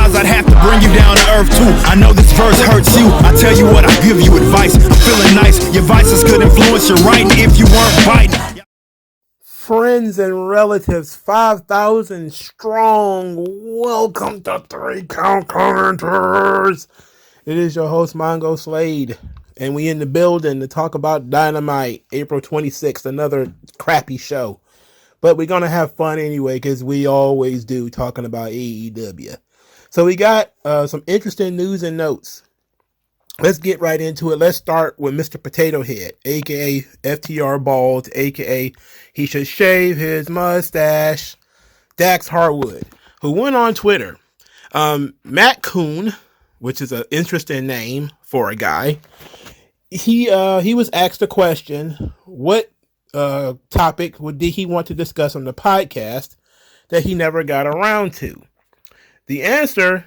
Sometimes I'd have to bring you down to earth too. I know this verse hurts you. I tell you what, I give you advice. I'm feeling nice. Your vices could influence your writing if you weren't biting. Friends and relatives, 5,000 strong. Welcome to 3 Count Commenters. It is your host, MagMongoSlade, and we in the building to talk about Dynamite, April 26th, another crappy show. But we're going to have fun anyway, because we always do, talking about AEW. So we got some interesting news and notes. Let's get right into it. Let's start with Mr. Potato Head, a.k.a. FTR Bald, a.k.a. he should shave his mustache, Dax Harwood, who went on Twitter. Matt Coon, which is an interesting name for a guy, he was asked a question, what topic did he want to discuss on the podcast that he never got around to? The answer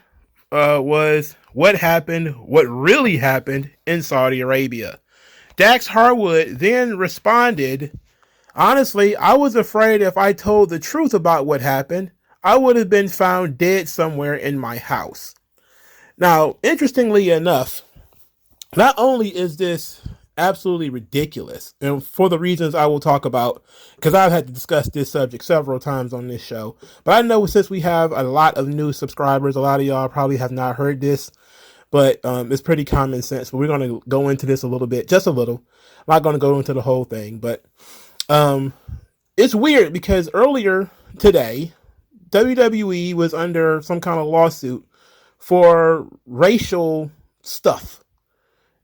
was what really happened in Saudi Arabia. Dax Harwood then responded, honestly, I was afraid if I told the truth about what happened, I would have been found dead somewhere in my house. Now, interestingly enough, not only is this absolutely ridiculous, and for the reasons I will talk about, because I've had to discuss this subject several times on this show, but I know since we have a lot of new subscribers, a lot of y'all probably have not heard this, but it's pretty common sense. But we're going to go into this a little bit, just a little. I'm not going to go into the whole thing, but it's weird because earlier today, WWE was under some kind of lawsuit for racial stuff.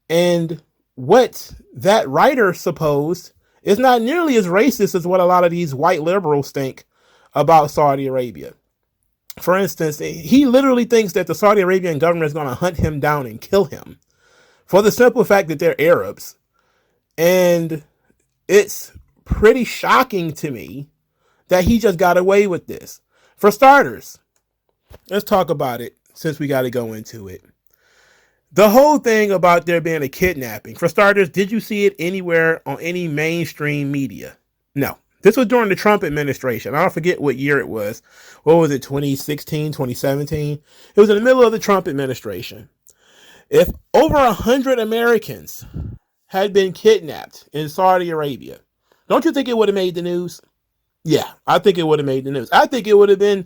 And what that writer supposed is not nearly as racist as what a lot of these white liberals think about Saudi Arabia. For instance, he literally thinks that the Saudi Arabian government is going to hunt him down and kill him for the simple fact that they're Arabs. And it's pretty shocking to me that he just got away with this. For starters, let's talk about it since we got to go into it. The whole thing about there being a kidnapping. For starters, did you see it anywhere on any mainstream media? No. This was during the Trump administration. I don't forget what year it was. What was it, 2016, 2017? It was in the middle of the Trump administration. If over 100 Americans had been kidnapped in Saudi Arabia, don't you think it would have made the news? Yeah, I think it would have made the news. I think it would have been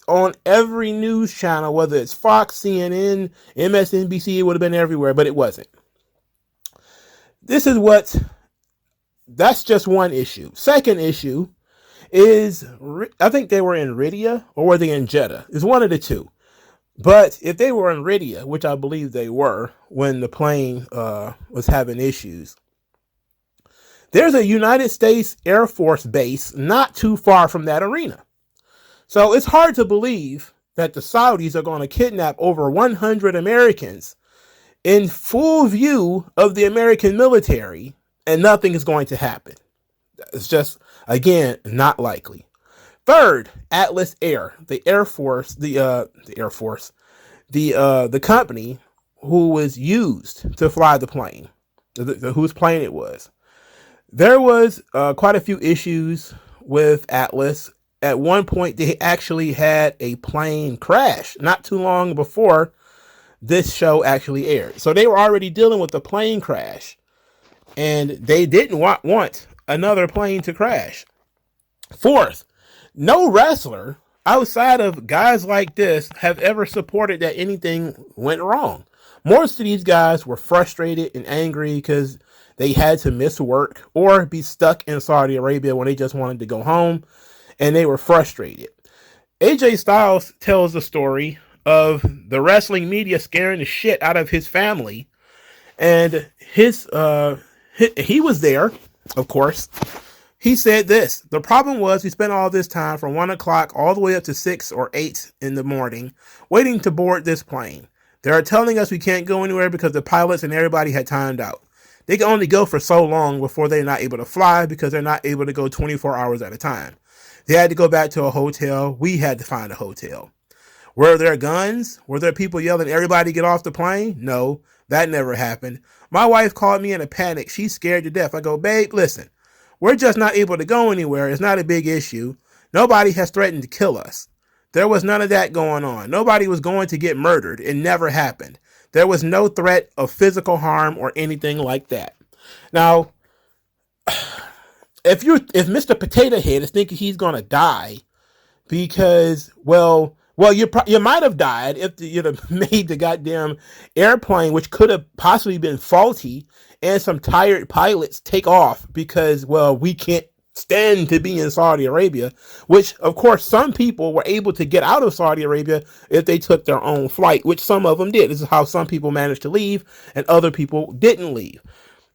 on every news channel, whether it's Fox, CNN, MSNBC, it would have been everywhere, but it wasn't. That's just one issue. Second issue is, I think they were in Riyadh, or were they in Jeddah? It's one of the two. But if they were in Riyadh, which I believe they were when the plane was having issues, there's a United States Air Force base not too far from that arena. So it's hard to believe that the Saudis are going to kidnap over 100 Americans in full view of the American military, and nothing is going to happen. It's just, again, not likely. Third, Atlas Air, the company who was used to fly the plane, whose plane it was. There was quite a few issues with Atlas. At one point, they actually had a plane crash not too long before this show actually aired. So they were already dealing with the plane crash, and they didn't want another plane to crash. Fourth, no wrestler outside of guys like this have ever supported that anything went wrong. Most of these guys were frustrated and angry because they had to miss work or be stuck in Saudi Arabia when they just wanted to go home, and they were frustrated. AJ Styles tells the story of the wrestling media scaring the shit out of his family, and he was there, of course. He said this: the problem was we spent all this time from 1 o'clock all the way up to 6 or 8 in the morning waiting to board this plane. They are telling us we can't go anywhere because the pilots and everybody had timed out. They can only go for so long before they're not able to fly because they're not able to go 24 hours at a time. They had to go back to a hotel. We had to find a hotel. Were there guns? Were there people yelling, everybody get off the plane? No, that never happened. My wife called me in a panic. She's scared to death. I go, babe, listen, we're just not able to go anywhere. It's not a big issue. Nobody has threatened to kill us. There was none of that going on. Nobody was going to get murdered. It never happened. There was no threat of physical harm or anything like that. Now, if Mr. Potato Head is thinking he's going to die because, you might have died if you'd have made the goddamn airplane, which could have possibly been faulty, and some tired pilots take off because, we can't stand to be in Saudi Arabia, which, of course, some people were able to get out of Saudi Arabia if they took their own flight, which some of them did. This is how some people managed to leave, and other people didn't leave.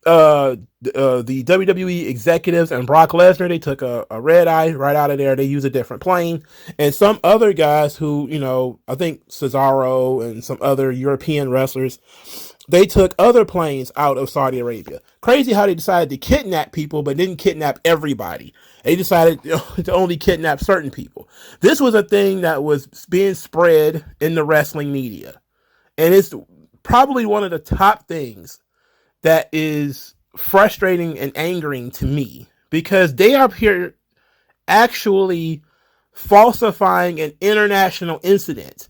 The WWE executives and Brock Lesnar, they took a red eye right out of there. They used a different plane. And some other guys who, I think Cesaro and some other European wrestlers, they took other planes out of Saudi Arabia. Crazy how they decided to kidnap people, but didn't kidnap everybody. They decided to only kidnap certain people. This was a thing that was being spread in the wrestling media. And it's probably one of the top things that is frustrating and angering to me, because they are here actually falsifying an international incident,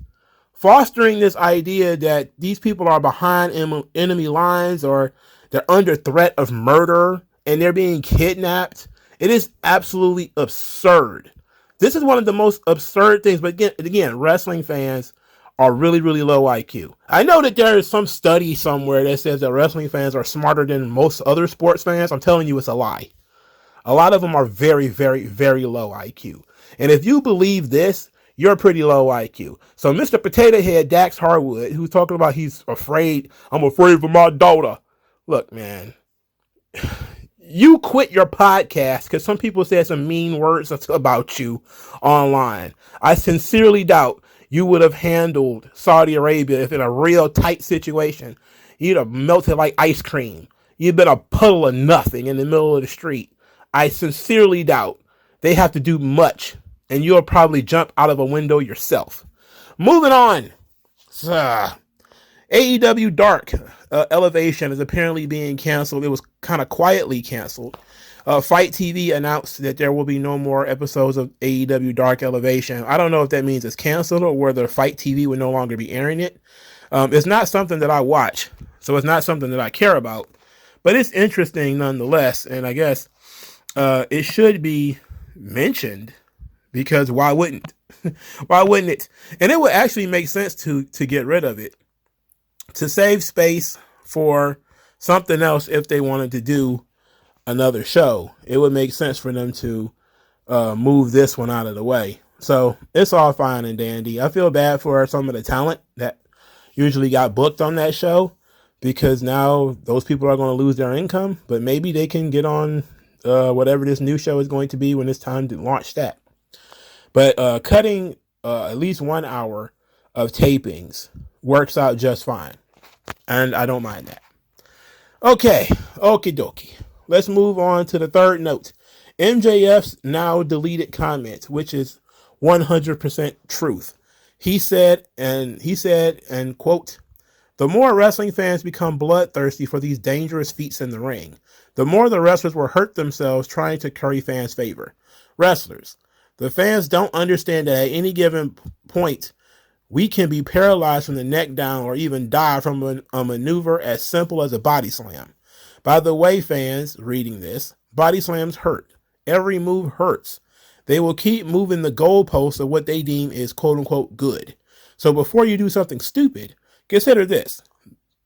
fostering this idea that these people are behind enemy lines or they're under threat of murder and they're being kidnapped. It is absolutely absurd. This is one of the most absurd things. But again, wrestling fans are really, really low IQ. I know that there is some study somewhere that says that wrestling fans are smarter than most other sports fans. I'm telling you, it's a lie. A lot of them are very, very, very low IQ. And if you believe this, you're pretty low IQ. So Mr. Potato Head Dax Harwood, who's talking about he's afraid, I'm afraid for my daughter. Look, man, you quit your podcast because some people said some mean words about you online. I sincerely doubt you would have handled Saudi Arabia if in a real tight situation. You'd have melted like ice cream. You'd been a puddle of nothing in the middle of the street. I sincerely doubt they have to do much, and you'll probably jump out of a window yourself. Moving on. AEW Dark Elevation is apparently being canceled. It was kind of quietly canceled. Fight TV announced that there will be no more episodes of AEW Dark Elevation. I don't know if that means it's canceled or whether Fight TV will no longer be airing it. It's not something that I watch, so it's not something that I care about. But it's interesting nonetheless, and I guess it should be mentioned because why wouldn't? Why wouldn't it? And it would actually make sense to get rid of it, to save space for something else if they wanted to do another show. It would make sense for them to move this one out of the way. So it's all fine and dandy. I feel bad for some of the talent that usually got booked on that show, because now those people are going to lose their income, but maybe they can get on whatever this new show is going to be when it's time to launch that. But cutting at least 1 hour of tapings works out just fine, and I don't mind that. Okay, okie dokie. Let's move on to the third note. MJF's now deleted comments, which is 100% truth. He said, and quote, "The more wrestling fans become bloodthirsty for these dangerous feats in the ring, the more the wrestlers will hurt themselves trying to curry fans' favor. Wrestlers, the fans don't understand that at any given point, we can be paralyzed from the neck down or even die from a maneuver as simple as a body slam. By the way, fans reading this, body slams hurt. Every move hurts. They will keep moving the goalposts of what they deem is quote-unquote good. So before you do something stupid, consider this.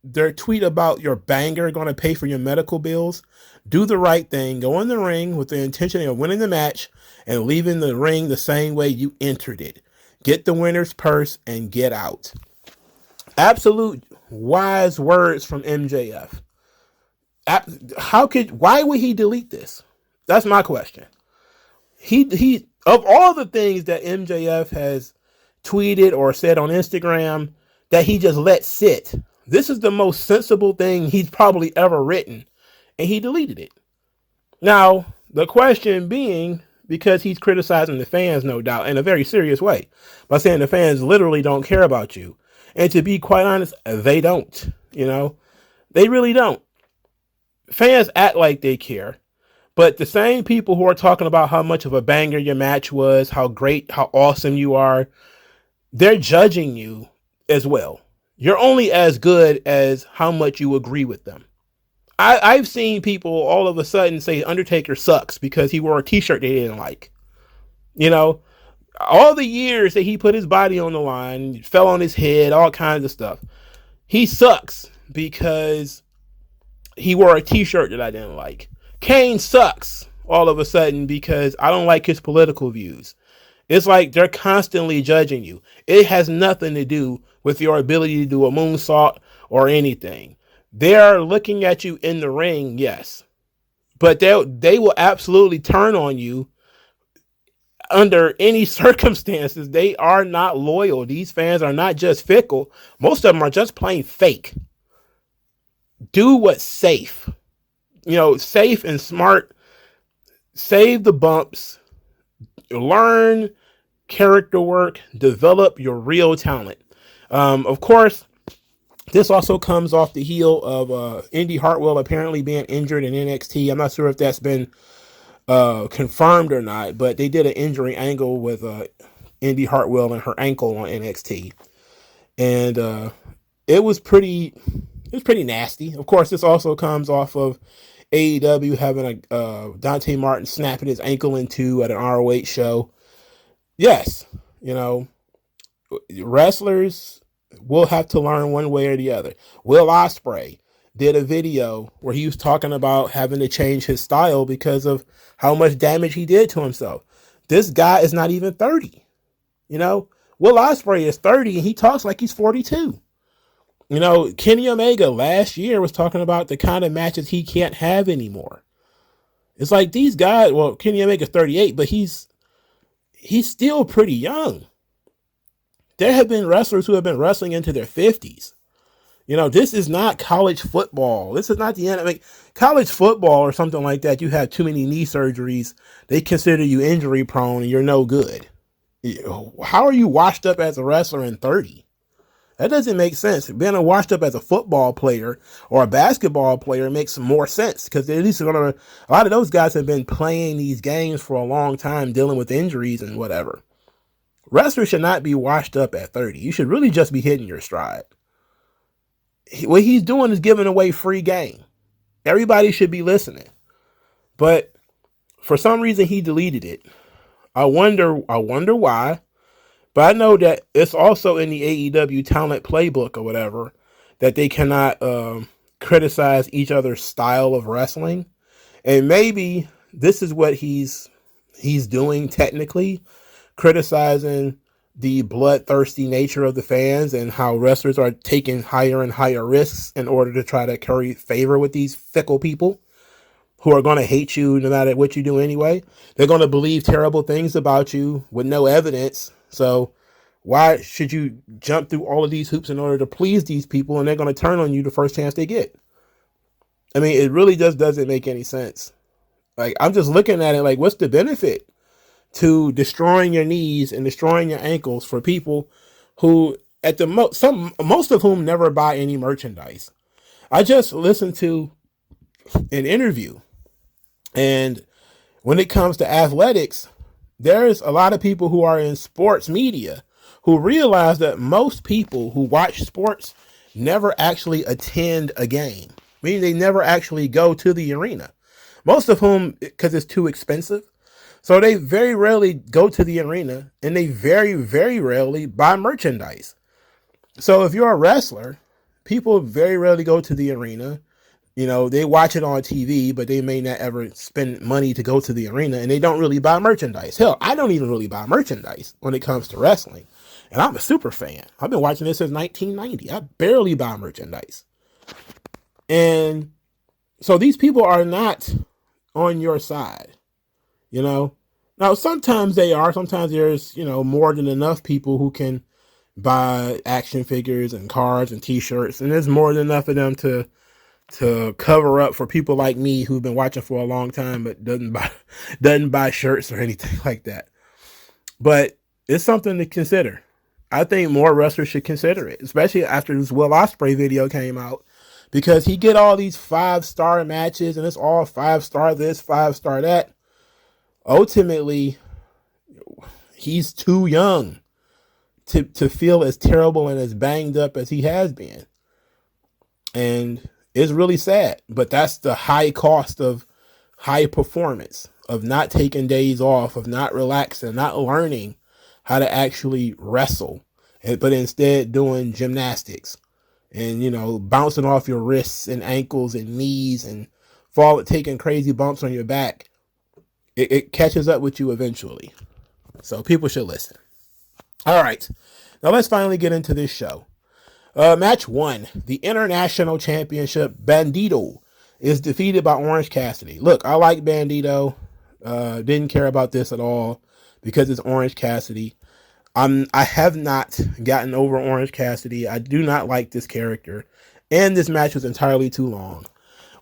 Their tweet about your banger going to pay for your medical bills. Do the right thing. Go in the ring with the intention of winning the match and leaving the ring the same way you entered it. Get the winner's purse and get out." Absolute wise words from MJF. Why would he delete this? That's my question. He of all the things that MJF has tweeted or said on Instagram that he just let sit, this is the most sensible thing he's probably ever written, and he deleted it. Now, the question being, because he's criticizing the fans, no doubt, in a very serious way, by saying the fans literally don't care about you. And to be quite honest, they don't. They really don't. Fans act like they care, But the same people who are talking about how much of a banger your match was, how great, how awesome you are, they're judging you as well. You're only as good as how much you agree with them. I've seen people all of a sudden say Undertaker sucks because he wore a t-shirt they didn't like. You know, all the years that he put his body on the line, fell on his head, all kinds of stuff. He sucks because he wore a t-shirt that I didn't like. Kane sucks all of a sudden because I don't like his political views. It's like they're constantly judging you. It has nothing to do with your ability to do a moonsault or anything. They are looking at you in the ring, yes. But they will absolutely turn on you under any circumstances. They are not loyal. These fans are not just fickle. Most of them are just plain fake. Do what's safe. Safe and smart. Save the bumps. Learn character work. Develop your real talent. Of course, this also comes off the heel of Indy Hartwell apparently being injured in NXT. I'm not sure if that's been confirmed or not, but they did an injury angle with Indy Hartwell and her ankle on NXT, and it was pretty nasty. Of course, this also comes off of AEW having a Dante Martin snapping his ankle in two at an ROH show. Yes, wrestlers will have to learn one way or the other. Will Ospreay did a video where he was talking about having to change his style because of how much damage he did to himself. This guy is not even 30. Will Ospreay is 30 and he talks like he's 42. Kenny Omega last year was talking about the kind of matches he can't have anymore. It's like these guys, well, Kenny Omega's 38, but he's still pretty young. There have been wrestlers who have been wrestling into their 50s. This is not college football. This is not the end. College football or something like that, you have too many knee surgeries. They consider you injury prone and you're no good. How are you washed up as a wrestler in 30? That doesn't make sense. Being washed up as a football player or a basketball player makes more sense because at least a lot of those guys have been playing these games for a long time, dealing with injuries and whatever. Wrestlers should not be washed up at 30. You should really just be hitting your stride. What he's doing is giving away free game. Everybody should be listening. But for some reason, he deleted it. I wonder why. But I know that it's also in the AEW talent playbook or whatever that they cannot criticize each other's style of wrestling. And maybe this is what he's doing technically, criticizing the bloodthirsty nature of the fans and how wrestlers are taking higher and higher risks in order to try to curry favor with these fickle people who are going to hate you no matter what you do anyway. They're going to believe terrible things about you with no evidence. So why should you jump through all of these hoops in order to please these people, and they're going to turn on you the first chance they get? It really just doesn't make any sense. I'm just looking at it like, what's the benefit to destroying your knees and destroying your ankles for people who at the most of whom never buy any merchandise? I just listened to an interview, and when it comes to athletics, there's a lot of people who are in sports media who realize that most people who watch sports never actually attend a game, meaning they never actually go to the arena. Most of whom, because it's too expensive. So they very rarely go to the arena, and they very, very rarely buy merchandise. So if you're a wrestler, people very rarely go to the arena. They watch it on TV, but they may not ever spend money to go to the arena, and they don't really buy merchandise. Hell, I don't even really buy merchandise when it comes to wrestling. And I'm a super fan. I've been watching this since 1990. I barely buy merchandise. And so these people are not on your side. Now sometimes they are. Sometimes there's, more than enough people who can buy action figures and cards and t-shirts. And there's more than enough of them to cover up for people like me who've been watching for a long time but doesn't buy shirts or anything like that. But it's something to consider. I think more wrestlers should consider it, especially after this Will Ospreay video came out. because he get all these 5-star matches and it's all 5-star this, 5-star that. Ultimately, he's too young to feel as terrible and as banged up as he has been. And it's really sad, but that's the high cost of high performance, of not taking days off, of not relaxing, not learning how to actually wrestle, but instead doing gymnastics and, bouncing off your wrists and ankles and knees and taking crazy bumps on your back. It catches up with you eventually. So people should listen. All right. Now let's finally get into this show. Match 1, the International Championship. Bandito is defeated by Orange Cassidy. Look, I like Bandito. Didn't care about this at all because it's Orange Cassidy. I have not gotten over Orange Cassidy. I do not like this character. And this match was entirely too long.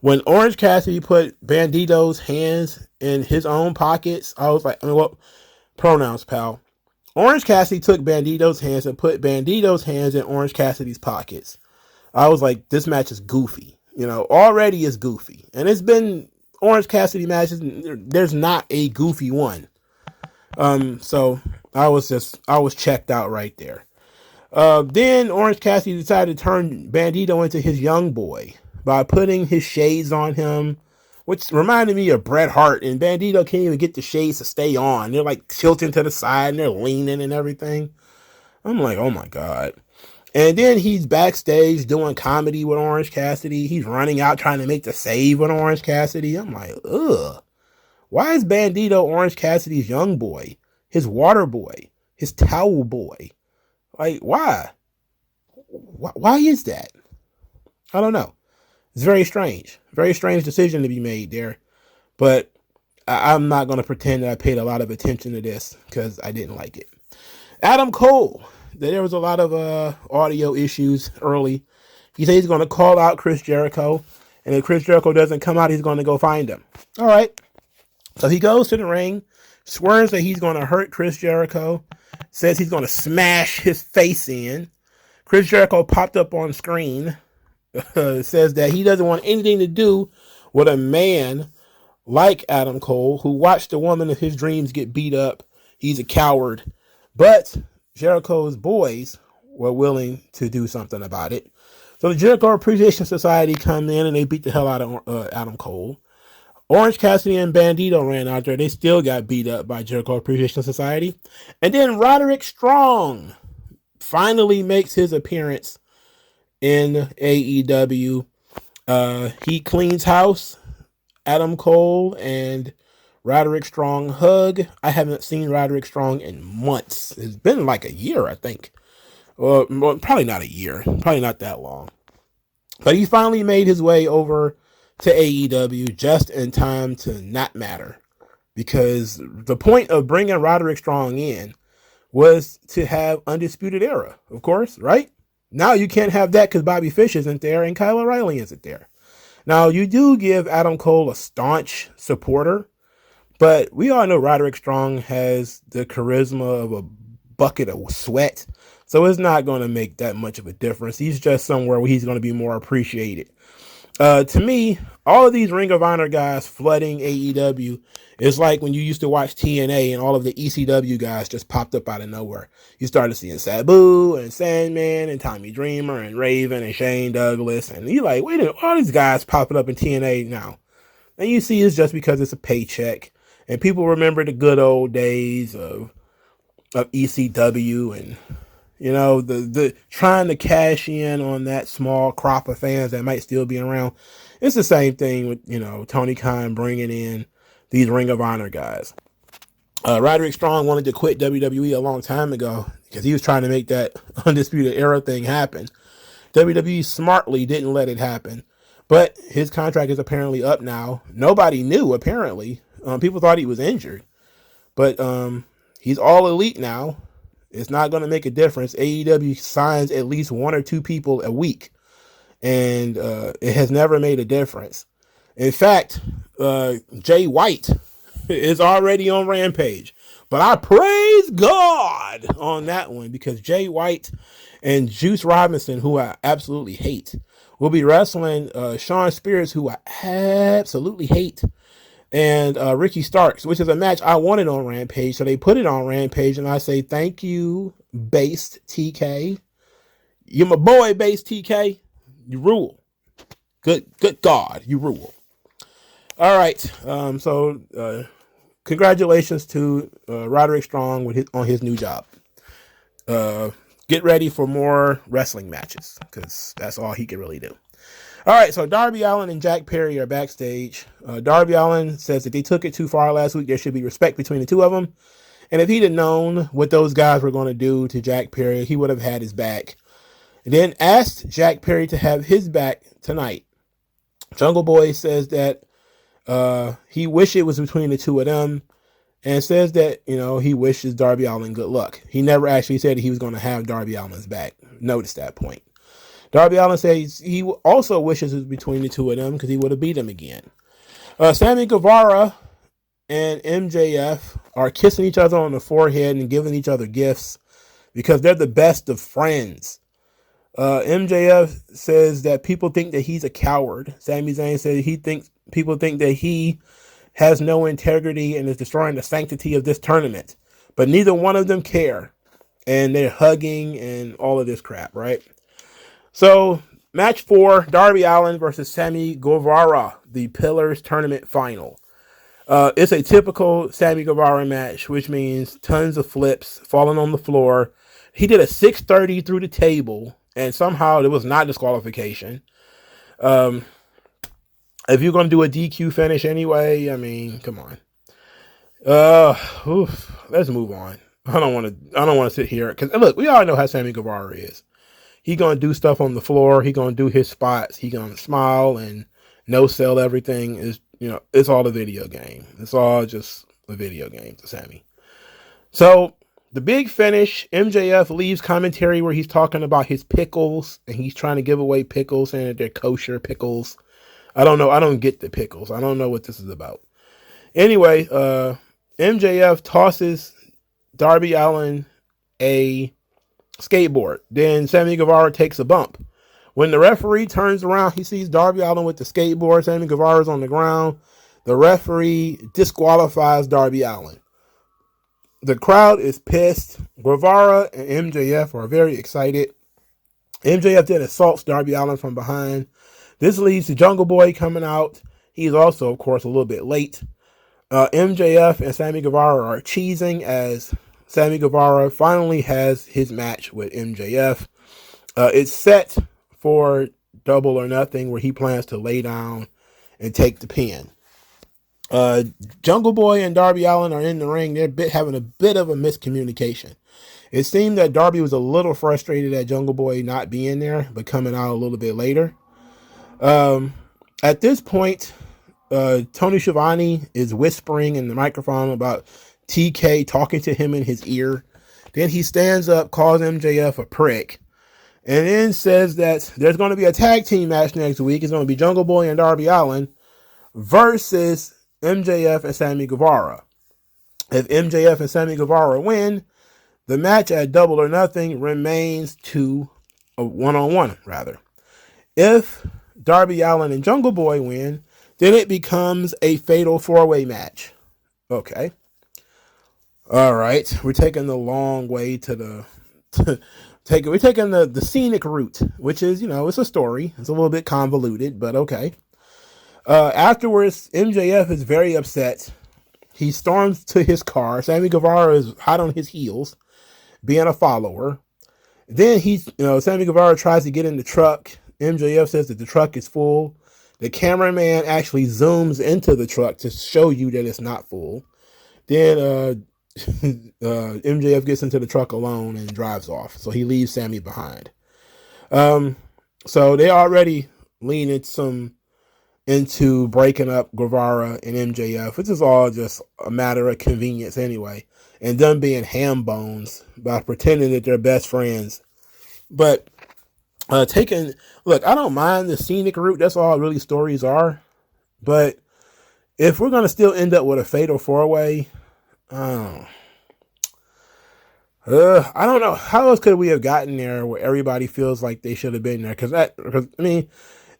When Orange Cassidy put Bandito's hands in his own pockets, I was like, what pronouns, pal? Orange Cassidy took Bandito's hands and put Bandito's hands in Orange Cassidy's pockets. I was like, this match is goofy. Already is goofy. And it's been Orange Cassidy matches. There's not a goofy one. So I was checked out right there. Then Orange Cassidy decided to turn Bandito into his young boy by putting his shades on him, which reminded me of Bret Hart, and Bandito can't even get the shades to stay on. They're like tilting to the side and they're leaning and everything. I'm like, oh my God. And then he's backstage doing comedy with Orange Cassidy. He's running out trying to make the save with Orange Cassidy. I'm like, ugh. Why is Bandito Orange Cassidy's young boy, his water boy, his towel boy? Like, why? Why is that? I don't know. It's very strange. Very strange decision to be made there. But I'm not going to pretend that I paid a lot of attention to this because I didn't like it. Adam Cole. There was a lot of audio issues early. He said he's going to call out Chris Jericho. And if Chris Jericho doesn't come out, he's going to go find him. All right. So he goes to the ring, swears that he's going to hurt Chris Jericho, says he's going to smash his face in. Chris Jericho popped up on screen, says that he doesn't want anything to do with a man like Adam Cole, who watched the woman of his dreams get beat up. He's a coward. But Jericho's boys were willing to do something about it. So the Jericho Appreciation Society come in and they beat the hell out of Adam Cole. Orange Cassidy and Bandito ran out there. They still got beat up by Jericho Appreciation Society. And then Roderick Strong finally makes his appearance in AEW. He cleans house. Adam Cole and Roderick Strong hug. I haven't seen Roderick Strong in months. It's been like a year, I think. Well, probably not a year. Probably not that long. But he finally made his way over to AEW just in time to not matter. Because the point of bringing Roderick Strong in was to have Undisputed Era, of course, right? Now you can't have that because Bobby Fish isn't there and Kyle O'Reilly isn't there. Now you do give Adam Cole a staunch supporter, but we all know Roderick Strong has the charisma of a bucket of sweat. So it's not going to make that much of a difference. He's just somewhere where he's going to be more appreciated. To me, all of these Ring of Honor guys flooding AEW is like when you used to watch TNA and all of the ECW guys just popped up out of nowhere. You started seeing Sabu and Sandman and Tommy Dreamer and Raven and Shane Douglas. And you're like, wait a minute, all these guys popping up in TNA now. And you see it's just because it's a paycheck. And people remember the good old days of ECW and, you know, the trying to cash in on that small crop of fans that might still be around. It's the same thing with, you know, Tony Khan bringing in these Ring of Honor guys. Roderick Strong wanted to quit WWE a long time ago because he was trying to make that Undisputed Era thing happen. WWE smartly didn't let it happen, but his contract is apparently up now. Nobody knew, apparently. People thought he was injured, but he's all elite now. It's not going to make a difference. AEW signs at least 1 or 2 people a week, and it has never made a difference. In fact, Jay White is already on Rampage. But I praise God on that one because Jay White and Juice Robinson, who I absolutely hate, will be wrestling Sean Spears, who I absolutely hate, and Ricky Starks, which is a match I wanted on Rampage. So they put it on Rampage, and I say thank you, Based TK. You're my boy, Based TK. You rule. Good God, you rule. All right. So congratulations to Roderick Strong on his new job. Get ready for more wrestling matches because that's all he can really do. All right, so Darby Allin and Jack Perry are backstage. Darby Allin says that they took it too far last week. There should be respect between the two of them. And if he'd have known what those guys were going to do to Jack Perry, he would have had his back. And then asked Jack Perry to have his back tonight. Jungle Boy says that he wished it was between the two of them. And says that, he wishes Darby Allin good luck. He never actually said that he was going to have Darby Allin's back. Notice that point. Darby Allin says he also wishes it was between the two of them because he would have beat him again. Sammy Guevara and MJF are kissing each other on the forehead and giving each other gifts because they're the best of friends. MJF says that people think that he's a coward. Sami Zayn says people think that he has no integrity and is destroying the sanctity of this tournament. But neither one of them care. And they're hugging and all of this crap, right? So, match 4, Darby Allin versus Sammy Guevara, the Pillars Tournament Final. It's a typical Sammy Guevara match, which means tons of flips, falling on the floor. He did a 630 through the table, and somehow it was not disqualification. If you're going to do a DQ finish anyway, I mean, come on. Let's move on. I don't want to sit here. Because, look, we all know how Sammy Guevara is. He going to do stuff on the floor. He going to do his spots. He going to smile and no-sell everything. It's all a video game. It's all just a video game to Sammy. So, the big finish, MJF leaves commentary where he's talking about his pickles. And he's trying to give away pickles, saying that they're kosher pickles. I don't know. I don't get the pickles. I don't know what this is about. Anyway, MJF tosses Darby Allin a skateboard. Then Sammy Guevara takes a bump. When the referee turns around, he sees Darby Allin with the skateboard. Sammy Guevara's on the ground. The referee disqualifies Darby Allin. The crowd is pissed. Guevara and MJF are very excited. MJF then assaults Darby Allin from behind. This leads to Jungle Boy coming out. He's also, of course, a little bit late. MJF and Sammy Guevara are cheesing as Sammy Guevara finally has his match with MJF. It's set for Double or Nothing where he plans to lay down and take the pin. Jungle Boy and Darby Allin are in the ring. They're having a bit of a miscommunication. It seemed that Darby was a little frustrated at Jungle Boy not being there, but coming out a little bit later. At this point, Tony Schiavone is whispering in the microphone about TK talking to him in his ear. Then he stands up, calls MJF a prick, and then says that there's going to be a tag team match next week. It's going to be Jungle Boy and Darby Allin versus MJF and Sammy Guevara. If MJF and Sammy Guevara win, the match at Double or Nothing remains to a one-on-one, rather. If Darby Allin and Jungle Boy win, then it becomes a fatal 4-way match. Okay. All right. We're taking the long way to we're taking the scenic route, which is, it's a story. It's a little bit convoluted, but okay. Afterwards, MJF is very upset. He storms to his car. Sammy Guevara is hot on his heels, being a follower. Then Sammy Guevara tries to get in the truck. MJF says that the truck is full. The cameraman actually zooms into the truck to show you that it's not full. Then MJF gets into the truck alone and drives off. So he leaves Sammy behind. So they already lean into breaking up Guevara and MJF, which is all just a matter of convenience anyway. And them being ham bones by pretending that they're best friends. But look, I don't mind the scenic route. That's all really stories are. But if we're going to still end up with a fatal 4-way, I don't know. How else could we have gotten there where everybody feels like they should have been there? Because I mean,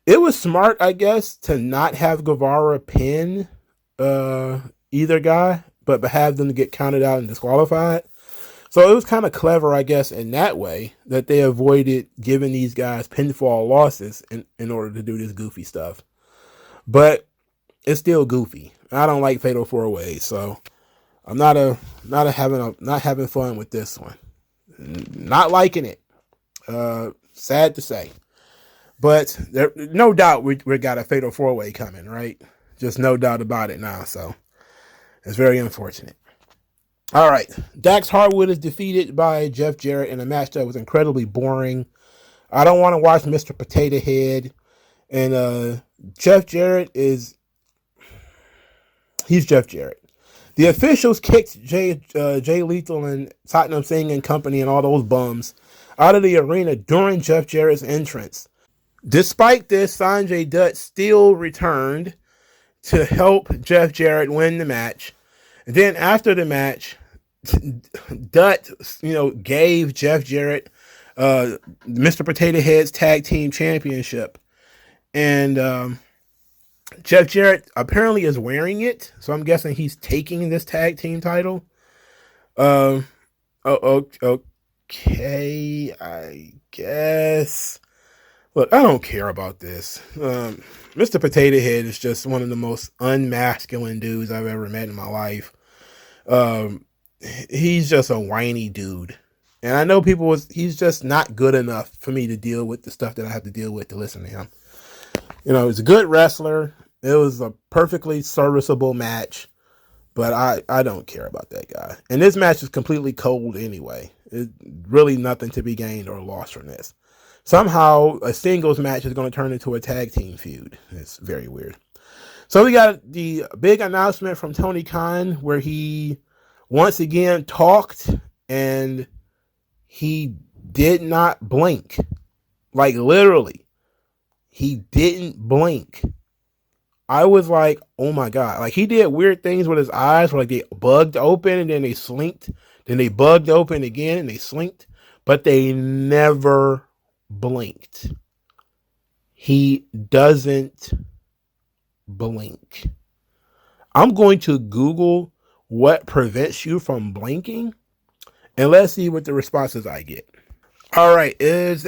it was smart, I guess, to not have Guevara pin either guy, but have them get counted out and disqualified. So it was kind of clever, I guess, in that way that they avoided giving these guys pinfall losses in order to do this goofy stuff. But it's still goofy. I don't like Fatal 4-Ways, so I'm not having fun with this one. Not liking it. Sad to say. But there, no doubt we got a Fatal 4-Way coming, right? Just no doubt about it now. So it's very unfortunate. All right. Dax Harwood is defeated by Jeff Jarrett in a match that was incredibly boring. I don't want to watch Mr. Potato Head. And Jeff Jarrett he's Jeff Jarrett. The officials kicked Jay Lethal and Tottenham Singh and company and all those bums out of the arena during Jeff Jarrett's entrance. Despite this, Sanjay Dutt still returned to help Jeff Jarrett win the match. And then after the match, Dutt, gave Jeff Jarrett Mr. Potato Head's tag team championship. And Jeff Jarrett apparently is wearing it, so I'm guessing he's taking this tag team title. Okay, I guess. Look, I don't care about this. Mr. Potato Head is just one of the most unmasculine dudes I've ever met in my life. He's just a whiny dude. And I know he's just not good enough for me to deal with the stuff that I have to deal with to listen to him. He's a good wrestler. It was a perfectly serviceable match, but I don't care about that guy. And this match is completely cold anyway. It's really nothing to be gained or lost from this. Somehow a singles match is going to turn into a tag team feud. It's very weird. So we got the big announcement from Tony Khan where he once again talked and he did not blink. Like literally. He didn't blink. I was like, oh my God. Like he did weird things with his eyes where like they bugged open and then they slinked. Then they bugged open again and they slinked. But they never blinked. He doesn't blink. I'm going to Google what prevents you from blinking and let's see what the responses I get. All right, is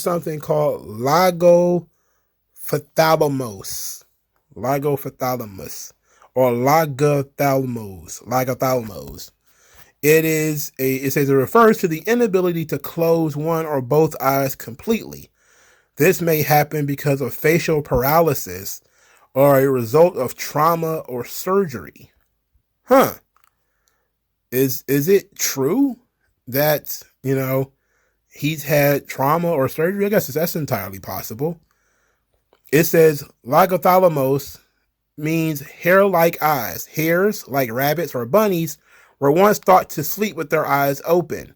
something called lagophthalmos or lagophthalmos. It says it refers to the inability to close one or both eyes completely. This may happen because of facial paralysis or a result of trauma or surgery. Is it true that, he's had trauma or surgery? I guess that's entirely possible. It says lagophthalmos means hair-like eyes. Hares, like rabbits or bunnies, were once thought to sleep with their eyes open.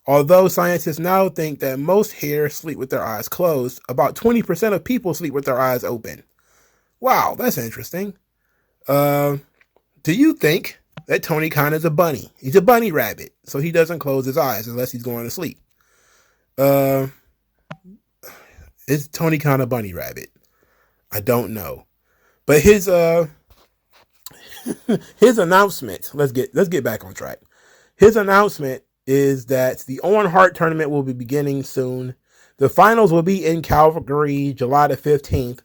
Although scientists now think that most hares sleep with their eyes closed, about 20% of people sleep with their eyes open. Wow, that's interesting. Do you think that Tony Khan is a bunny? He's a bunny rabbit, so he doesn't close his eyes unless he's going to sleep. Is Tony Khan a bunny rabbit? I don't know. But his announcement, let's get back on track. His announcement is that the Owen Hart tournament will be beginning soon. The finals will be in Calgary, July the 15th,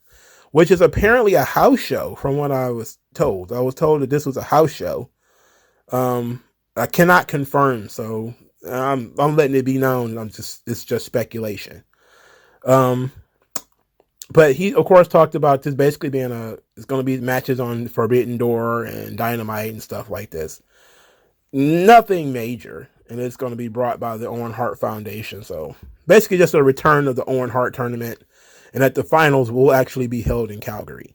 which is apparently a house show from what I was told. I was told that this was a house show. I cannot confirm, so I'm letting it be known. It's just speculation. But he, of course, talked about this basically being it's going to be matches on Forbidden Door and Dynamite and stuff like this. Nothing major. And it's going to be brought by the Owen Hart Foundation. So basically just a return of the Owen Hart tournament. And that the finals will actually be held in Calgary.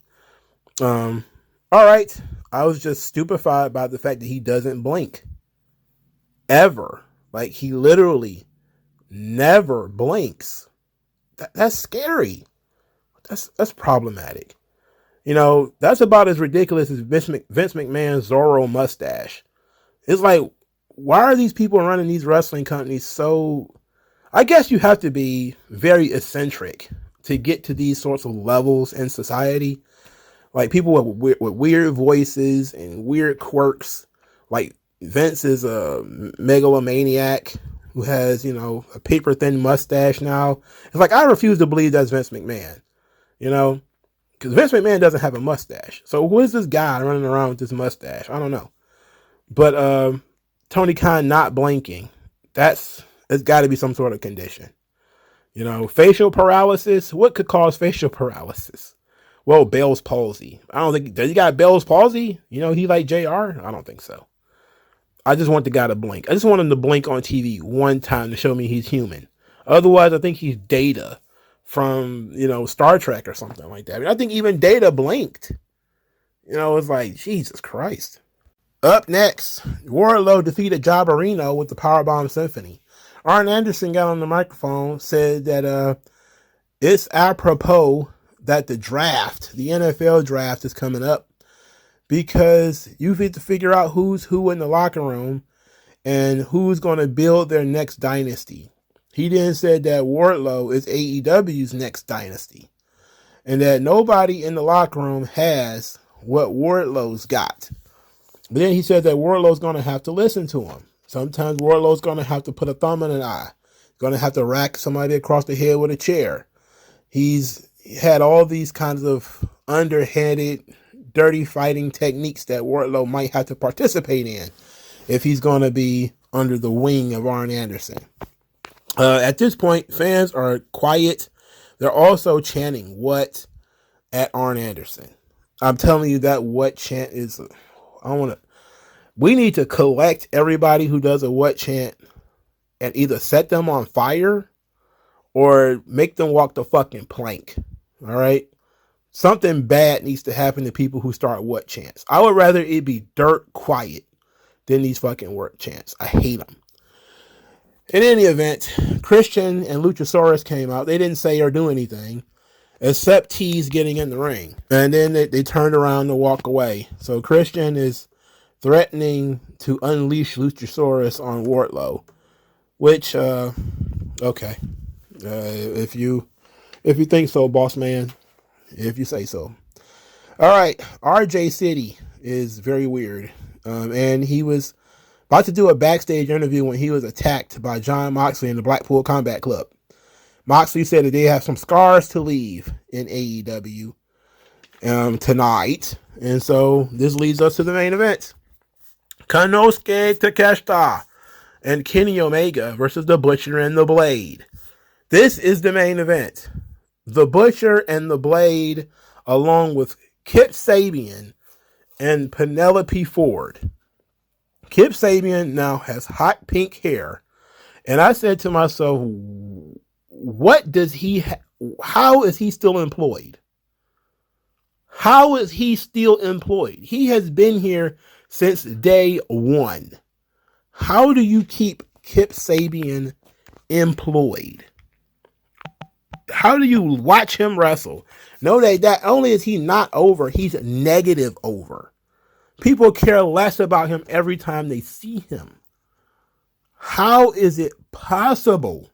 All right. I was just stupefied by the fact that he doesn't blink. Ever. Like he literally never blinks. That's scary. That's problematic. That's about as ridiculous as Vince McMahon's Zorro mustache. It's like, why are these people running these wrestling companies so... I guess you have to be very eccentric to get to these sorts of levels in society. Like people with weird voices and weird quirks. Like Vince is a megalomaniac who has, a paper thin mustache now. It's like, I refuse to believe that's Vince McMahon, because Vince McMahon doesn't have a mustache. So who is this guy running around with this mustache? I don't know. But Tony Khan not blinking, it's got to be some sort of condition. Facial paralysis. What could cause facial paralysis? Well, Bell's palsy. I don't think, does he got Bell's palsy? He like JR? I don't think so. I just want the guy to blink. I just want him to blink on TV one time to show me he's human. Otherwise, I think he's Data from, Star Trek or something like that. I think even Data blinked. It's like, Jesus Christ. Up next, Wardlow defeated Jobberino with the Powerbomb Symphony. Arn Anderson got on the microphone, said that it's apropos that the NFL draft is coming up because you have to figure out who's who in the locker room and who's going to build their next dynasty. He then said that Wardlow is AEW's next dynasty and that nobody in the locker room has what Wardlow's got. But then he said that Wardlow's going to have to listen to him. Sometimes Wardlow's going to have to put a thumb in an eye. Going to have to rack somebody across the head with a chair. He's had all these kinds of underhanded, dirty fighting techniques that Wardlow might have to participate in if he's going to be under the wing of Arn Anderson. At this point, fans are quiet. They're also chanting "what" at Arn Anderson. I'm telling you that "what" chant is... We need to collect everybody who does a "what" chant and either set them on fire or make them walk the fucking plank. All right? Something bad needs to happen to people who start "what" chants. I would rather it be dirt quiet than these fucking "what" chants. I hate them. In any event, Christian and Luchasaurus came out. They didn't say or do anything except tease getting in the ring. And then they turned around to walk away. So Christian is threatening to unleash Luchasaurus on Wardlow, which, okay. If you think so, boss man, if you say so. All right. RJ City is very weird. And he was about to do a backstage interview when he was attacked by Jon Moxley in the Blackpool Combat Club. Moxley said that they have some scars to leave in AEW tonight. And so this leads us to the main event. Konosuke Takeshita and Kenny Omega versus the Butcher and the Blade. This is the main event. The Butcher and the Blade, along with Kip Sabian and Penelope Ford. Kip Sabian now has hot pink hair. And I said to myself, what does he how is he still employed? How is he still employed? He has been here since day one. How do you keep Kip Sabian employed? How do you watch him wrestle? Know that not only is he not over, he's negative over. People care less about him every time they see him. How is it possible?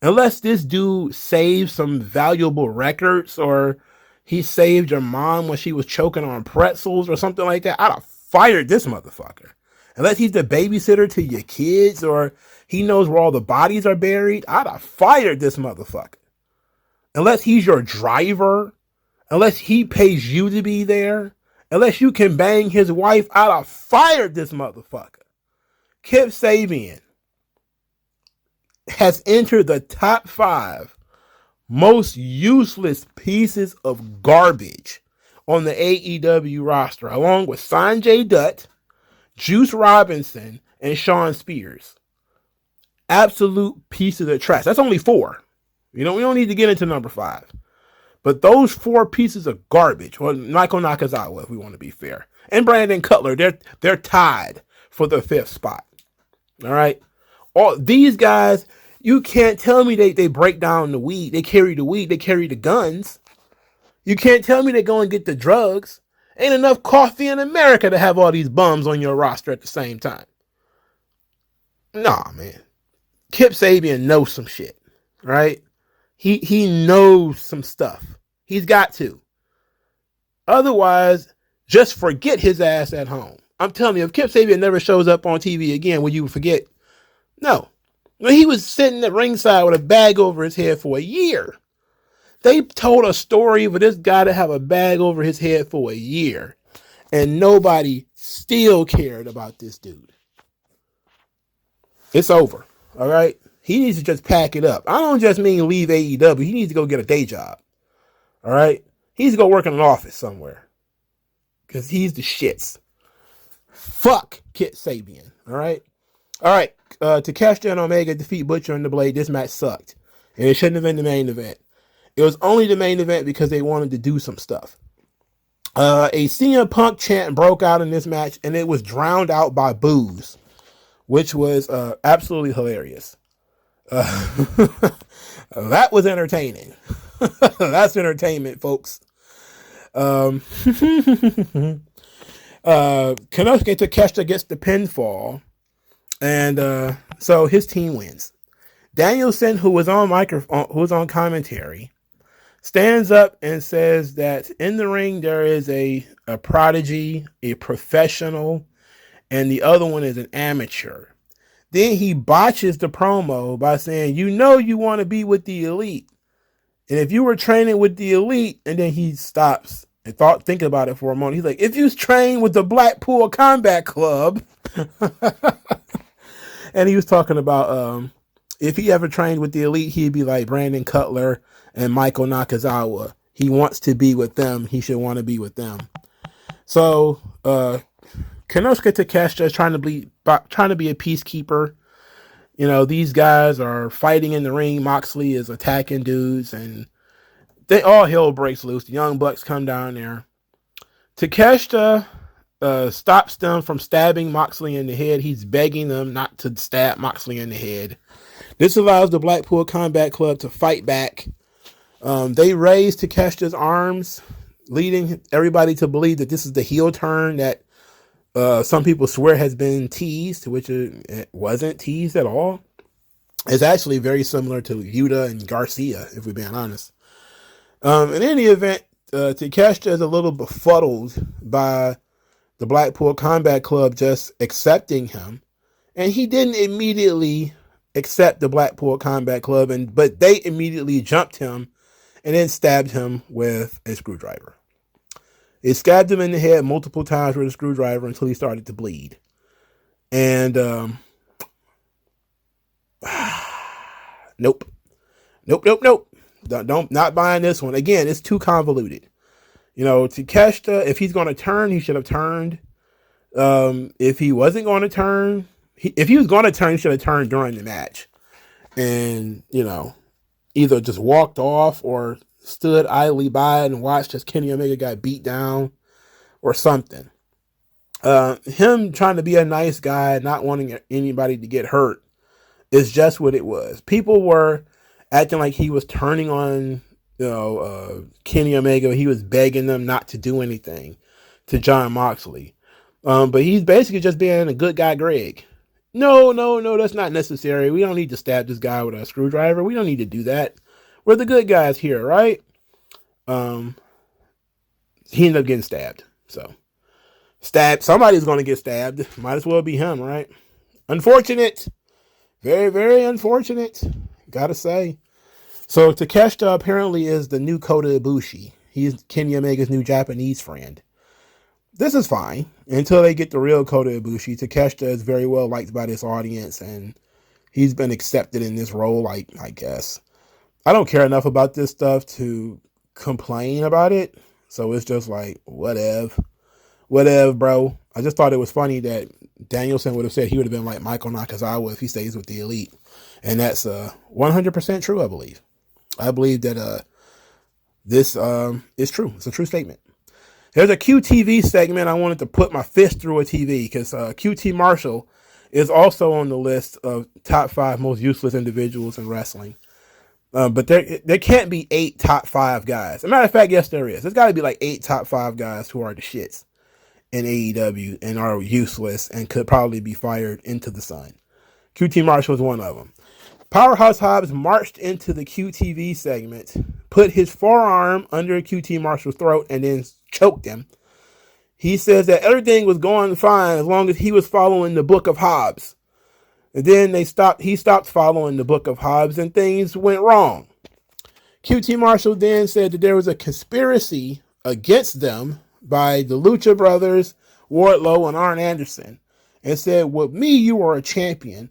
Unless this dude saved some valuable records or he saved your mom when she was choking on pretzels or something like that, I'd have fired this motherfucker. Unless he's the babysitter to your kids or he knows where all the bodies are buried, I'd have fired this motherfucker. Unless he's your driver, unless he pays you to be there, unless you can bang his wife, I'd have fired this motherfucker. Kip Sabian has entered the top 5 most useless pieces of garbage on the AEW roster, along with Sanjay Dutt, Juice Robinson, and Shawn Spears. Absolute pieces of trash. That's only 4. We don't need to get into number 5. But those 4 pieces of garbage, well, Michael Nakazawa, if we want to be fair, and Brandon Cutler, they're tied for the 5th spot. All right? All these guys, you can't tell me they break down the weed. They carry the weed. They carry the guns. You can't tell me they go and get the drugs. Ain't enough coffee in America to have all these bums on your roster at the same time. Nah, man. Kip Sabian knows some shit, right? He knows some stuff. He's got to. Otherwise, just forget his ass at home. I'm telling you, if Kip Sabian never shows up on TV again, will you forget? No. When he was sitting at ringside with a bag over his head for a year. They told a story for this guy to have a bag over his head for a year. And nobody still cared about this dude. It's over. All right? He needs to just pack it up. I don't just mean leave AEW. He needs to go get a day job. All right? He needs to go work in an office somewhere. Because he's the shits. Fuck Kip Sabian. All right? All right. Takeshita and Omega defeat Butcher and the Blade. This match sucked. And it shouldn't have been the main event. It was only the main event because they wanted to do some stuff. A CM Punk chant broke out in this match, and it was drowned out by boos, which was absolutely hilarious. That was entertaining. That's entertainment, folks. Konosuke Takeshita gets the pinfall, and so his team wins. Danielson, who was on commentary, stands up and says that in the ring there is a prodigy, a professional, and the other one is an amateur. Then he botches the promo by saying, you want to be with the elite. And if you were training with the elite, and then he stops and think about it for a moment. He's like, if you trained with the Blackpool Combat Club, and he was talking about if he ever trained with the elite, he'd be like Brandon Cutler and Michael Nakazawa. He wants to be with them. He should want to be with them. So Konosuke Takeshita is trying to be a peacekeeper. These guys are fighting in the ring. Moxley is attacking dudes, and they all hell breaks loose. The Young Bucks come down there. Takeshita stops them from stabbing Moxley in the head. He's begging them not to stab Moxley in the head. This allows the Blackpool Combat Club to fight back. They raise Takeshita's arms, leading everybody to believe that this is the heel turn that some people swear has been teased, which it wasn't teased at all. It's actually very similar to Yuta and Garcia, if we're being honest. In any event, Takeshita is a little befuddled by the Blackpool Combat Club just accepting him. And he didn't immediately accept the Blackpool Combat Club, but they immediately jumped him and then stabbed him with a screwdriver. It stabbed him in the head multiple times with a screwdriver until he started to bleed. And nope. Not buying this one. Again, it's too convoluted. Takeshita, if he's going to turn, he should have turned. If he wasn't going to turn, if he was going to turn, he should have turned during the match. And, either just walked off or stood idly by and watched as Kenny Omega got beat down or something. Him trying to be a nice guy, not wanting anybody to get hurt, is just what it was. People were acting like he was turning on, Kenny Omega. He was begging them not to do anything to Jon Moxley. But he's basically just being a good guy, Greg. No, that's not necessary. We don't need to stab this guy with a screwdriver. We don't need to do that. We're the good guys here, right? He ended up getting stabbed. So, somebody's going to get stabbed. Might as well be him, right? Unfortunate. Very, very unfortunate. Gotta say. So, Takeshita apparently is the new Kota Ibushi. He's Kenny Omega's new Japanese friend. This is fine until they get the real Kota Ibushi. Takeshita is very well liked by this audience, and he's been accepted in this role, I guess. I don't care enough about this stuff to complain about it, so it's just like, whatever, bro. I just thought it was funny that Danielson would have said he would have been like Michael Nakazawa if he stays with the elite, and that's 100% true, I believe. I believe that this is true. It's a true statement. There's a QTV segment I wanted to put my fist through a TV because QT Marshall is also on the list of top 5 most useless individuals in wrestling. But there can't be 8 top 5 guys. As a matter of fact, yes, there is. There's got to be like 8 top 5 guys who are the shits in AEW and are useless and could probably be fired into the sun. QT Marshall was one of them. Powerhouse Hobbs marched into the QTV segment, put his forearm under QT Marshall's throat, and then choked him. He says that everything was going fine as long as he was following the Book of Hobbs. And then he stopped following the Book of Hobbs and things went wrong. QT Marshall then said that there was a conspiracy against them by the Lucha Brothers, Wardlow, and Arn Anderson, and said, with me, you are a champion,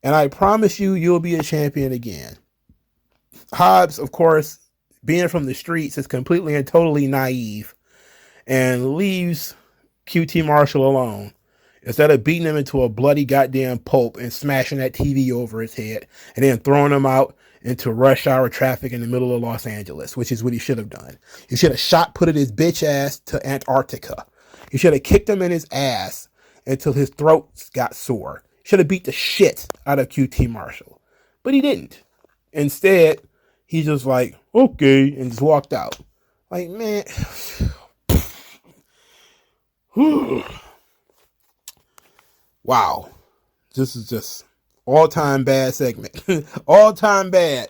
and I promise you, you'll be a champion again. Hobbs, of course, being from the streets, is completely and totally naive and leaves QT Marshall alone instead of beating him into a bloody goddamn pulp and smashing that TV over his head and then throwing him out into rush hour traffic in the middle of Los Angeles, which is what he should have done. He should have shot-putted his bitch ass to Antarctica. He should have kicked him in his ass until his throat got sore. He should have beat the shit out of QT Marshall. But he didn't. Instead, he just like, okay, and just walked out. Like, man. Wow. This is just all-time bad segment. All-time bad.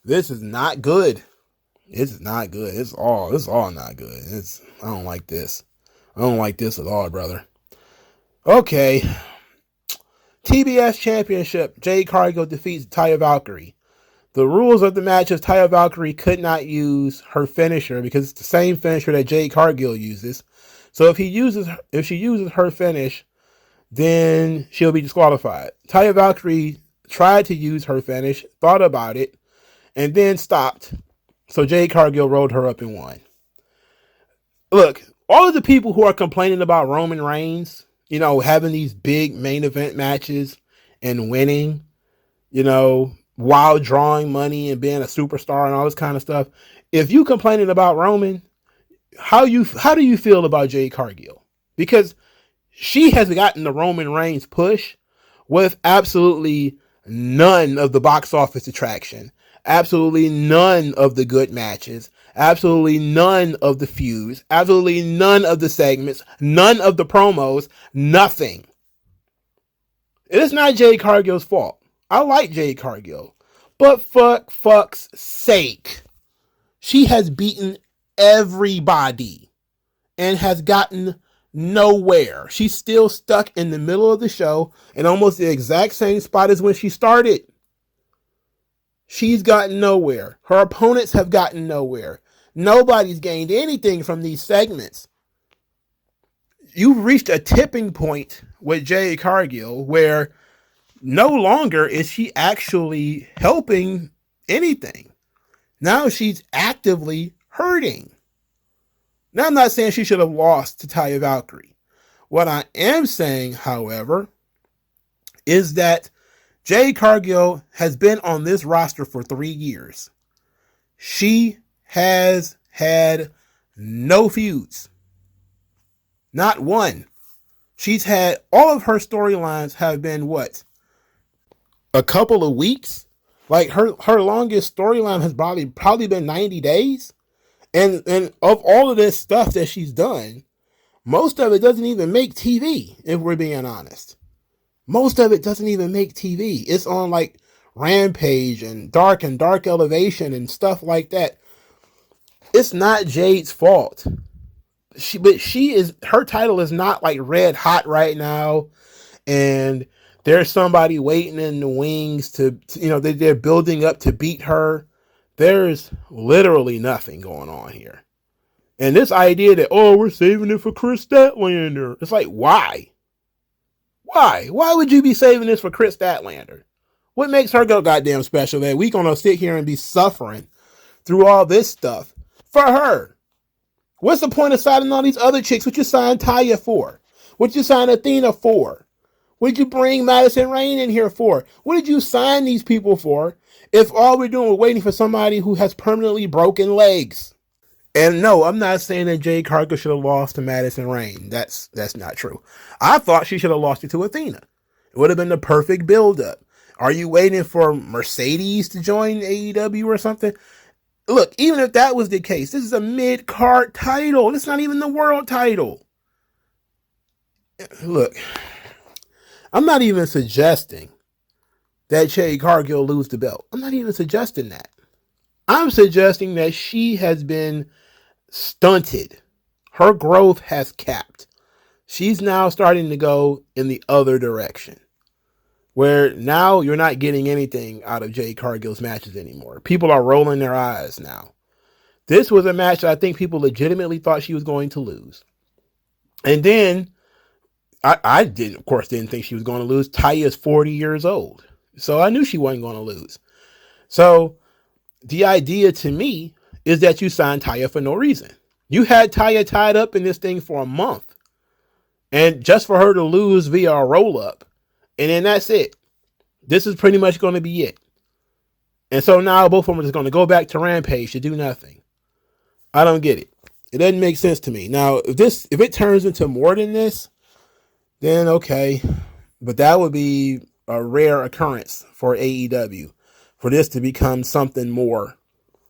This is not good. It's not good. It's all not good. I don't like this. I don't like this at all, brother. Okay. TBS Championship. Jade Cargill defeats Taya Valkyrie. The rules of the match is Taya Valkyrie could not use her finisher because it's the same finisher that Jade Cargill uses. So if she uses her finish, then she'll be disqualified. Taya Valkyrie tried to use her finish, thought about it, and then stopped. So Jade Cargill rolled her up and won. Look, all of the people who are complaining about Roman Reigns, having these big main event matches and winning, while drawing money and being a superstar and all this kind of stuff. If you complaining about Roman, how do you feel about Jade Cargill? Because she has gotten the Roman Reigns push with absolutely none of the box office attraction, absolutely none of the good matches, absolutely none of the feuds, absolutely none of the segments, none of the promos, nothing. It is not Jade Cargill's fault. I like Jade Cargill, but fuck's sake, she has beaten everybody and has gotten nowhere. She's still stuck in the middle of the show in almost the exact same spot as when she started. She's gotten nowhere. Her opponents have gotten nowhere. Nobody's gained anything from these segments. You've reached a tipping point with Jade Cargill where no longer is she actually helping anything. Now she's actively hurting. Now, I'm not saying she should have lost to Taya Valkyrie. What I am saying, however, is that Jade Cargill has been on this roster for 3 years. She has had no feuds. Not one. She's had, all of her storylines have been what? A couple of weeks? Like her longest storyline has probably been 90 days. And of all of this stuff that she's done, most of it doesn't even make TV, if we're being honest. Most of it doesn't even make TV. It's on like Rampage and Dark Elevation and stuff like that. It's not Jade's fault. Her title is not like red hot right now. And there's somebody waiting in the wings to they're building up to beat her. There's literally nothing going on here. And this idea that, we're saving it for Chris Statlander. It's like, why? Why? Why would you be saving this for Chris Statlander? What makes her go goddamn special that we gonna sit here and be suffering through all this stuff for her? What's the point of signing all these other chicks? What you signed Taya for? What you signed Athena for? What did you bring Madison Rayne in here for? What did you sign these people for if all we're doing is waiting for somebody who has permanently broken legs? And no, I'm not saying that Jade Cargill should have lost to Madison Rayne. That's not true. I thought she should have lost it to Athena. It would have been the perfect build-up. Are you waiting for Mercedes to join AEW or something? Look, even if that was the case, this is a mid-card title. It's not even the world title. Look, I'm not even suggesting that Jade Cargill lose the belt. I'm not even suggesting that. I'm suggesting that she has been stunted. Her growth has capped. She's now starting to go in the other direction, where now you're not getting anything out of Jade Cargill's matches anymore. People are rolling their eyes now. This was a match that I think people legitimately thought she was going to lose. And then, I didn't, of course, didn't think she was going to lose. Taya is 40 years old. So I knew she wasn't going to lose. So the idea to me is that you signed Taya for no reason. You had Taya tied up in this thing for a month. And just for her to lose via a roll-up. And then that's it. This is pretty much going to be it. And so now both of them are just going to go back to Rampage to do nothing. I don't get it. It doesn't make sense to me. Now, if it turns into more than this, then okay. But that would be a rare occurrence for AEW. For this to become something more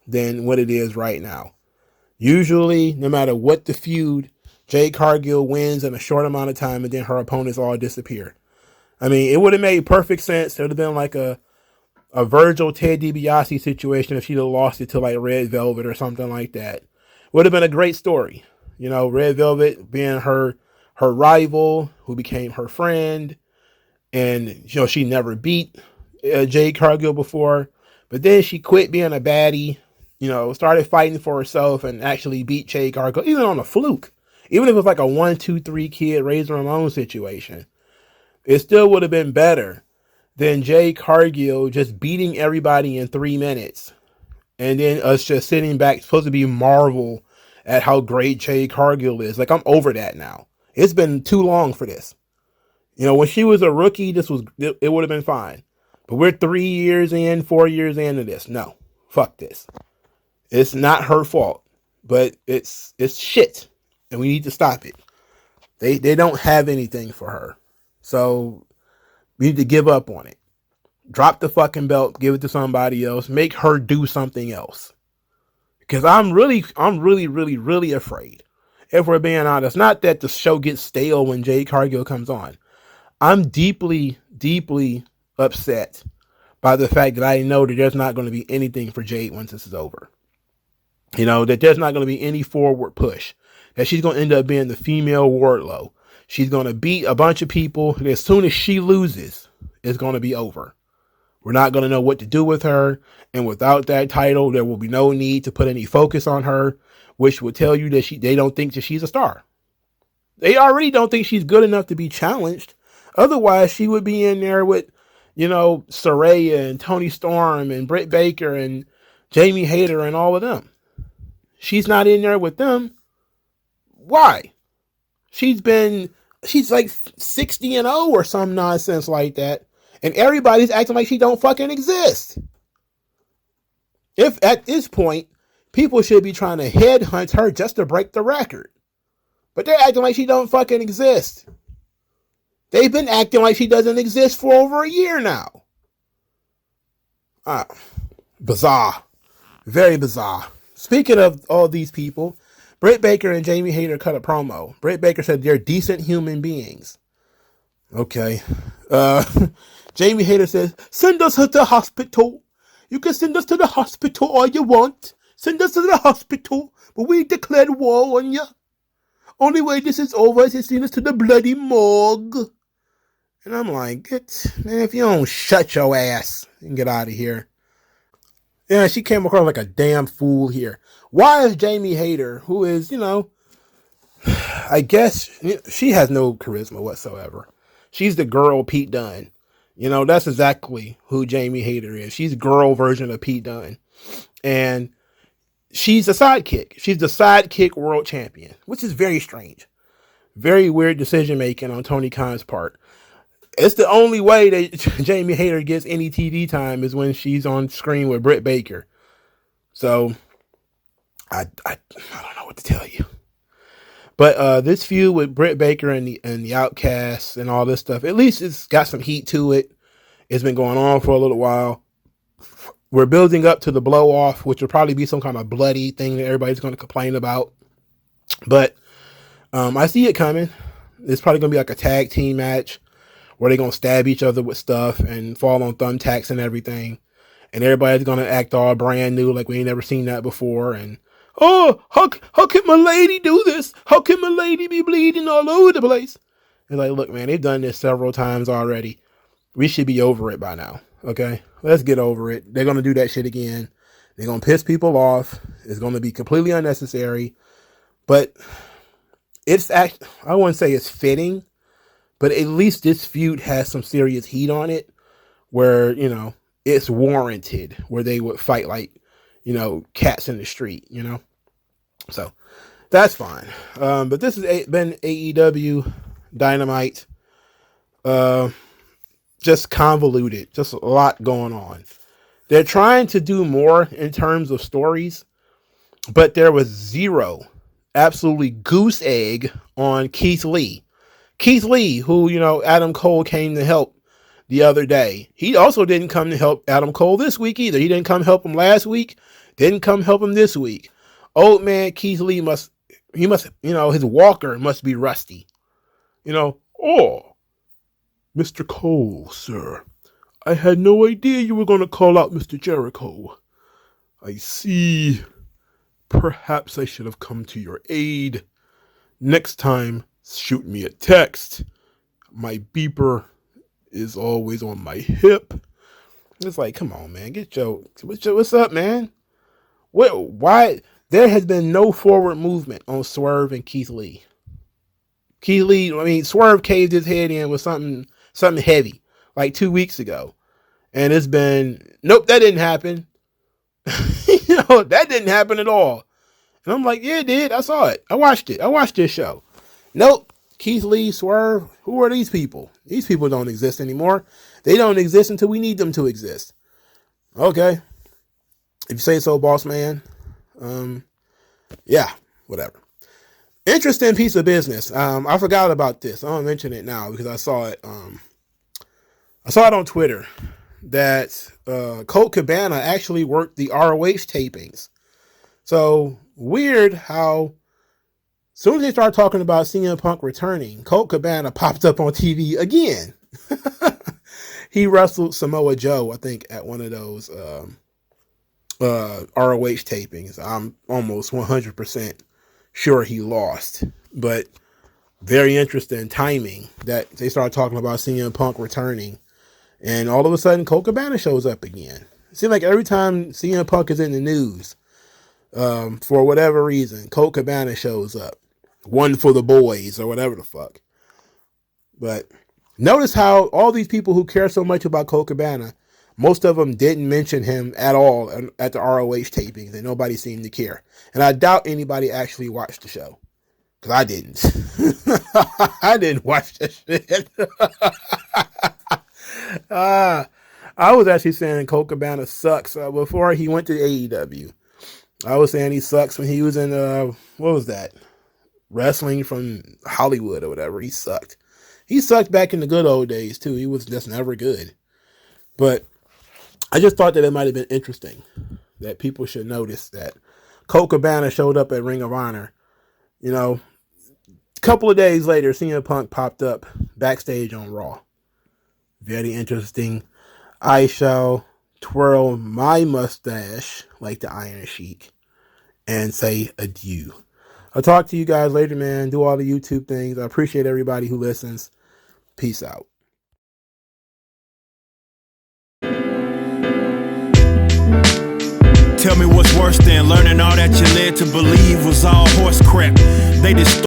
than what it is right now. Usually, no matter what the feud, Jade Cargill wins in a short amount of time and then her opponents all disappear. I mean, it would have made perfect sense. It would have been like a Virgil Ted DiBiase situation if she'd have lost it to like Red Velvet or something like that. Would have been a great story. You know, Red Velvet being her rival who became her friend. And, you know, she never beat Jade Cargill before. But then she quit being a baddie, you know, started fighting for herself and actually beat Jade Cargill, even on a fluke. Even if it was like a 1-2-3 kid Razor Ramon situation. It still would have been better than Jade Cargill just beating everybody in 3 minutes. And then us just sitting back, supposed to be marvel at how great Jade Cargill is. Like, I'm over that now. It's been too long for this. You know, when she was a rookie, it would have been fine. But we're 3 years in, 4 years into this. No, fuck this. It's not her fault, but it's shit. And we need to stop it. They don't have anything for her. So we need to give up on it. Drop the fucking belt, give it to somebody else, make her do something else. Because I'm really afraid. If we're being honest, not that the show gets stale when Jade Cargill comes on. I'm deeply upset by the fact that I know that there's not going to be anything for Jade once this is over. You know, that there's not going to be any forward push. That she's going to end up being the female Wardlow. She's going to beat a bunch of people. And as soon as she loses, it's going to be over. We're not going to know what to do with her. And without that title, there will be no need to put any focus on her, which would tell you that they don't think that she's a star. They already don't think she's good enough to be challenged. Otherwise, she would be in there with, you know, Saraya and Toni Storm and Britt Baker and Jamie Hayter and all of them. She's not in there with them. Why? She's like 60-0 or some nonsense like that. And everybody's acting like she don't fucking exist. If at this point, people should be trying to headhunt her just to break the record. But they're acting like she don't fucking exist. They've been acting like she doesn't exist for over a year now. Bizarre. Very bizarre. Speaking of all these people, Britt Baker and Jamie Hayter cut a promo. Britt Baker said they're decent human beings. Okay. Jamie Hayter says, send us to the hospital. You can send us to the hospital all you want. Send us to the hospital. But we declared war on you. Only way this is over is to send us to the bloody morgue. And I'm like, man, if you don't shut your ass and get out of here. Yeah, she came across like a damn fool here. Why is Jamie Hayter, who is, you know, I guess she has no charisma whatsoever. She's the girl Pete Dunne. You know, that's exactly who Jamie Hayter is. She's girl version of Pete Dunne. And she's a sidekick. She's the sidekick world champion, which is very strange. Very weird decision making on Tony Khan's part. It's the only way that Jamie Hayter gets any TV time is when she's on screen with Britt Baker. So I don't know what to tell you. But this feud with Britt Baker and the Outcasts and all this stuff, at least it's got some heat to it. It's been going on for a little while. We're building up to the blow off, which will probably be some kind of bloody thing that everybody's going to complain about. But I see it coming. It's probably going to be like a tag team match where they're going to stab each other with stuff and fall on thumbtacks and everything. And everybody's going to act all brand new like we ain't never seen that before. And, oh, how can my lady do this? How can my lady be bleeding all over the place? It's like, look, man, they've done this several times already. We should be over it by now, okay? Let's get over it. They're going to do that shit again. They're going to piss people off. It's going to be completely unnecessary. But it's actually, I wouldn't say it's fitting, but at least this feud has some serious heat on it where, you know, it's warranted, where they would fight like, you know, cats in the street, you know? So that's fine. But this has been AEW Dynamite. Just convoluted, just a lot going on. They're trying to do more in terms of stories, but there was zero, absolutely goose egg on Keith Lee. Keith Lee, who, you know, Adam Cole came to help the other day. He also didn't come to help Adam Cole this week either. He didn't come help him last week. Didn't come help him this week. Old man Keith Lee must, you know, his walker must be rusty. You know, oh, Mr. Cole, sir, I had no idea you were going to call out Mr. Jericho. I see. Perhaps I should have come to your aid. Next time, shoot me a text. My beeper is always on my hip. It's like, come on, man. What's up, man? Why? There has been no forward movement on Swerve and Keith Lee. Keith Lee, I mean, Swerve caved his head in with something heavy like 2 weeks ago. And it's been, nope, that didn't happen. You know, that didn't happen at all. And I'm like, yeah, it did. I saw it. I watched it. I watched this show. Nope. Keith Lee, Swerve, who are these people? These people don't exist anymore. They don't exist until we need them to exist. Okay. If you say so, boss man. Yeah, whatever. Interesting piece of business. I forgot about this. I don't mention it now because I saw it. I saw it on Twitter that Colt Cabana actually worked the ROH tapings. So weird how as soon as they start talking about CM Punk returning, Colt Cabana popped up on TV again. He wrestled Samoa Joe, I think, at one of those ROH tapings. I'm almost 100% sure he lost, but very interesting timing that they started talking about CM Punk returning, and all of a sudden Colt Cabana shows up again. It seems like every time CM Punk is in the news, for whatever reason, Colt Cabana shows up. One for the boys or whatever the fuck. But notice how all these people who care so much about Colt Cabana, most of them didn't mention him at all at the ROH tapings, and nobody seemed to care. And I doubt anybody actually watched the show, because I didn't. I didn't watch that shit. I was actually saying Colt Cabana sucks before he went to AEW. I was saying he sucks when he was in, what was that? Wrestling from Hollywood or whatever. He sucked. He sucked back in the good old days, too. He was just never good. But I just thought that it might have been interesting that people should notice that Colt Cabana showed up at Ring of Honor. You know, a couple of days later, CM Punk popped up backstage on Raw. Very interesting. I shall twirl my mustache like the Iron Sheik and say adieu. I'll talk to you guys later, man. Do all the YouTube things. I appreciate everybody who listens. Peace out. Tell me what's worse than learning all that you led to believe was all horse crap. They just